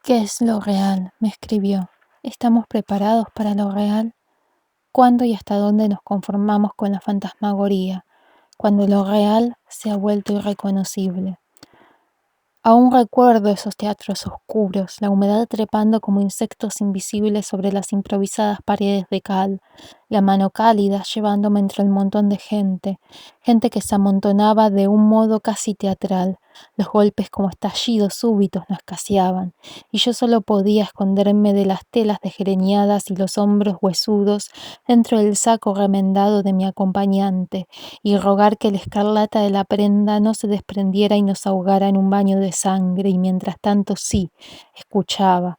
¿Qué es lo real?, me escribió. ¿Estamos preparados para lo real? ¿Cuándo y hasta dónde nos conformamos con la fantasmagoría, cuando lo real se ha vuelto irreconocible? Aún recuerdo esos teatros oscuros, la humedad trepando como insectos invisibles sobre las improvisadas paredes de cal, la mano cálida llevándome entre el montón de gente que se amontonaba de un modo casi teatral. Los golpes como estallidos súbitos nos escaseaban, y yo solo podía esconderme de las telas desgreñadas y los hombros huesudos dentro del saco remendado de mi acompañante, y rogar que la escarlata de la prenda no se desprendiera y nos ahogara en un baño de sangre, y mientras tanto sí, escuchaba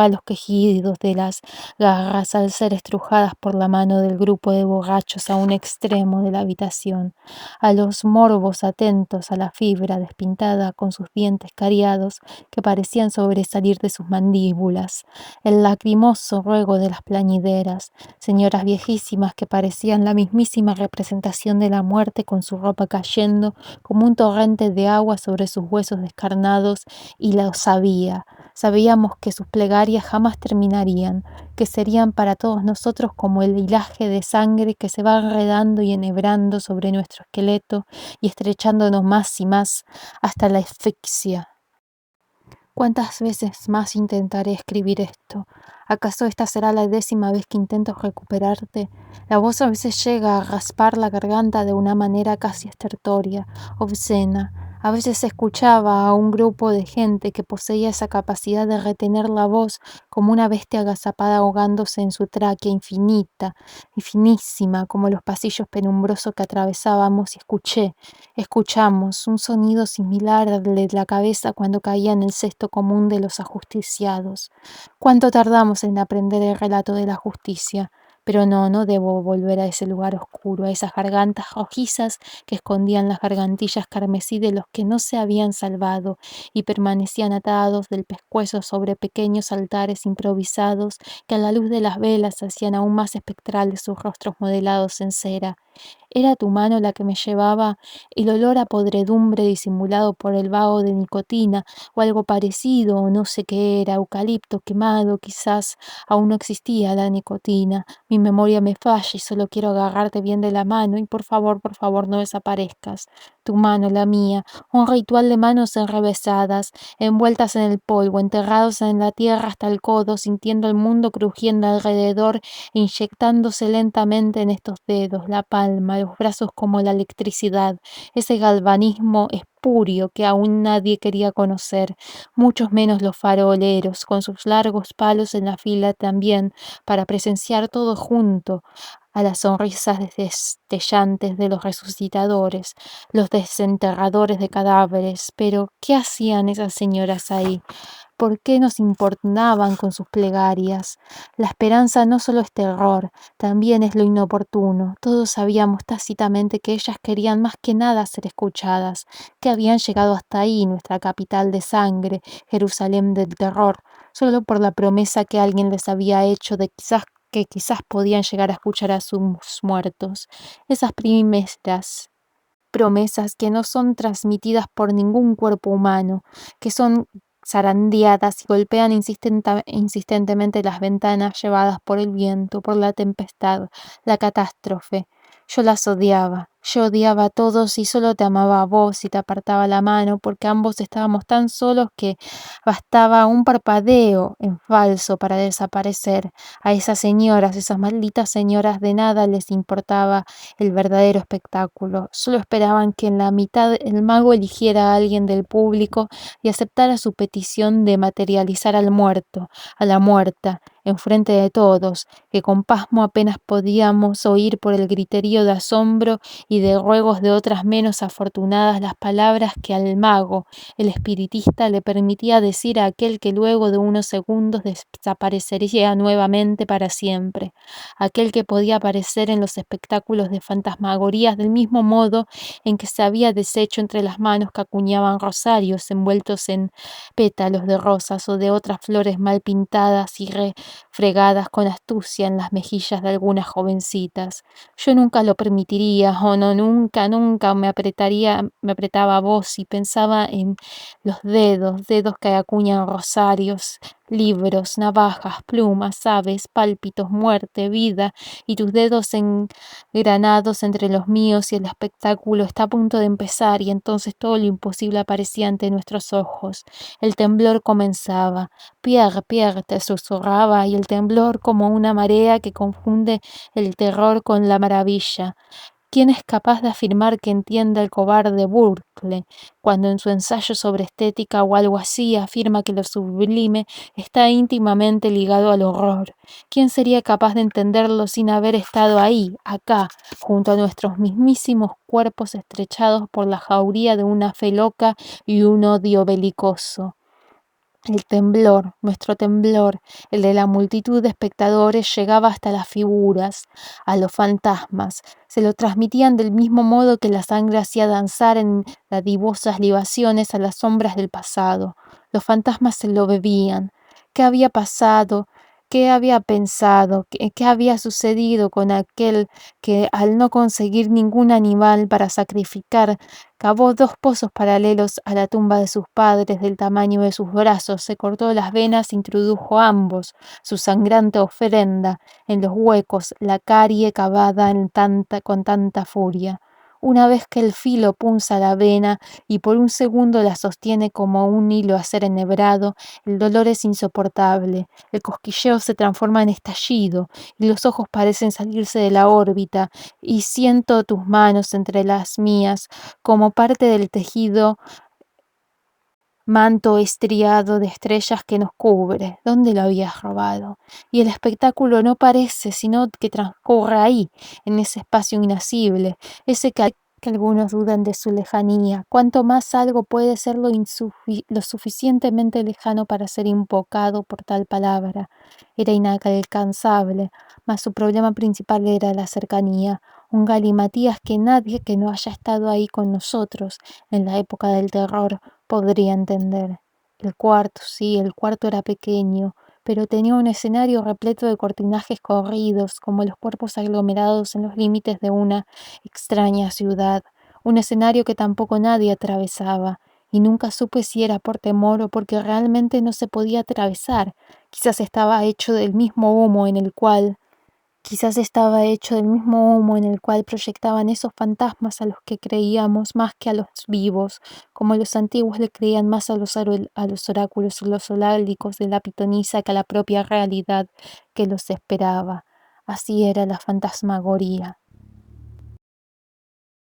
los quejidos de las garras al ser estrujadas por la mano del grupo de borrachos a un extremo de la habitación, a los morbos atentos a la fibra despintada con sus dientes cariados que parecían sobresalir de sus mandíbulas, el lacrimoso ruego de las plañideras, señoras viejísimas que parecían la mismísima representación de la muerte con su ropa cayendo como un torrente de agua sobre sus huesos descarnados, y lo sabíamos que sus plegarias jamás terminarían, que serían para todos nosotros como el hilaje de sangre que se va enredando y enhebrando sobre nuestro esqueleto y estrechándonos más y más hasta la asfixia. ¿Cuántas veces más intentaré escribir esto? ¿Acaso esta será la 10ª vez que intento recuperarte? La voz a veces llega a raspar la garganta de una manera casi estertórea, obscena. A veces escuchaba a un grupo de gente que poseía esa capacidad de retener la voz como una bestia agazapada ahogándose en su tráquea infinita y finísima, como los pasillos penumbrosos que atravesábamos, y escuchamos un sonido similar al de la cabeza cuando caía en el cesto común de los ajusticiados. ¿Cuánto tardamos en aprender el relato de la justicia? Pero no debo volver a ese lugar oscuro, a esas gargantas rojizas que escondían las gargantillas carmesí de los que no se habían salvado y permanecían atados del pescuezo sobre pequeños altares improvisados que a la luz de las velas hacían aún más espectrales sus rostros modelados en cera. Era tu mano la que me llevaba, el olor a podredumbre disimulado por el vaho de nicotina, o algo parecido, o no sé qué era, eucalipto quemado, quizás aún no existía la nicotina. Mi memoria me falla y solo quiero agarrarte bien de la mano y por favor, no desaparezcas. Tu mano, la mía, un ritual de manos enrevesadas, envueltas en el polvo, enterrados en la tierra hasta el codo, sintiendo el mundo crujiendo alrededor, inyectándose lentamente en estos dedos, la palma, los brazos como la electricidad, ese galvanismo espurio que aún nadie quería conocer, muchos menos los faroleros, con sus largos palos en la fila también, para presenciar todo junto, a las sonrisas destellantes de los resucitadores, los desenterradores de cadáveres. Pero, ¿qué hacían esas señoras ahí? ¿Por qué nos importunaban con sus plegarias? La esperanza no solo es terror, también es lo inoportuno. Todos sabíamos tácitamente que ellas querían más que nada ser escuchadas, que habían llegado hasta ahí, nuestra capital de sangre, Jerusalén del terror, solo por la promesa que alguien les había hecho de que quizás podían llegar a escuchar a sus muertos. Esas primeras promesas que no son transmitidas por ningún cuerpo humano, que son zarandeadas y golpean insistentemente las ventanas llevadas por el viento, por la tempestad, la catástrofe. Yo odiaba a todos y solo te amaba a vos y te apartaba la mano porque ambos estábamos tan solos que bastaba un parpadeo en falso para desaparecer. A esas malditas señoras, de nada les importaba el verdadero espectáculo. Solo esperaban que en la mitad el mago eligiera a alguien del público y aceptara su petición de materializar al muerto, a la muerta, enfrente de todos, que con pasmo apenas podíamos oír por el griterío de asombro y de ruegos de otras menos afortunadas las palabras que al mago, el espiritista, le permitía decir a aquel que luego de unos segundos desaparecería nuevamente para siempre, aquel que podía aparecer en los espectáculos de fantasmagorías del mismo modo en que se había deshecho entre las manos que acuñaban rosarios envueltos en pétalos de rosas o de otras flores mal pintadas y fregadas con astucia en las mejillas de algunas jovencitas. Yo nunca lo permitiría, oh no, nunca, nunca me apretaba a vos y pensaba en los dedos que acuñan rosarios, libros, navajas, plumas, aves, pálpitos, muerte, vida, y tus dedos engranados entre los míos, y el espectáculo está a punto de empezar, y entonces todo lo imposible aparecía ante nuestros ojos. El temblor comenzaba. Pierre, Pierre, te susurraba, y el temblor como una marea que confunde el terror con la maravilla. ¿Quién es capaz de afirmar que entiende el cobarde Burkle, cuando en su ensayo sobre estética o algo así afirma que lo sublime está íntimamente ligado al horror? ¿Quién sería capaz de entenderlo sin haber estado ahí, acá, junto a nuestros mismísimos cuerpos estrechados por la jauría de una fe loca y un odio belicoso? El temblor, nuestro temblor, el de la multitud de espectadores, llegaba hasta las figuras, a los fantasmas. Se lo transmitían del mismo modo que la sangre hacía danzar en dadivosas libaciones a las sombras del pasado. Los fantasmas se lo bebían. ¿Qué había pasado? ¿Qué había pensado? ¿Qué había sucedido con aquel que, al no conseguir ningún animal para sacrificar, cavó 2 pozos paralelos a la tumba de sus padres del tamaño de sus brazos, se cortó las venas, introdujo ambos su sangrante ofrenda en los huecos, la carie cavada con tanta furia? Una vez que el filo punza la vena y por un segundo la sostiene como un hilo a ser enhebrado, el dolor es insoportable, el cosquilleo se transforma en estallido y los ojos parecen salirse de la órbita, y siento tus manos entre las mías como parte del tejido manto estriado de estrellas que nos cubre. ¿Dónde lo habías robado? Y el espectáculo no parece sino que transcurre ahí, en ese espacio inacible, ese que algunos dudan de su lejanía. Cuanto más algo puede ser lo suficientemente lejano para ser invocado por tal palabra. Era inalcanzable, mas su problema principal era la cercanía, un galimatías que nadie que no haya estado ahí con nosotros en la época del terror podría entender. El cuarto, sí, el cuarto era pequeño, pero tenía un escenario repleto de cortinajes corridos, como los cuerpos aglomerados en los límites de una extraña ciudad, un escenario que tampoco nadie atravesaba, y nunca supe si era por temor o porque realmente no se podía atravesar. Quizás estaba hecho del mismo humo en el cual Quizás estaba hecho del mismo humo en el cual proyectaban esos fantasmas a los que creíamos más que a los vivos, como los antiguos le creían más a a los oráculos glosolálicos de la pitonisa que a la propia realidad que los esperaba. Así era la fantasmagoría.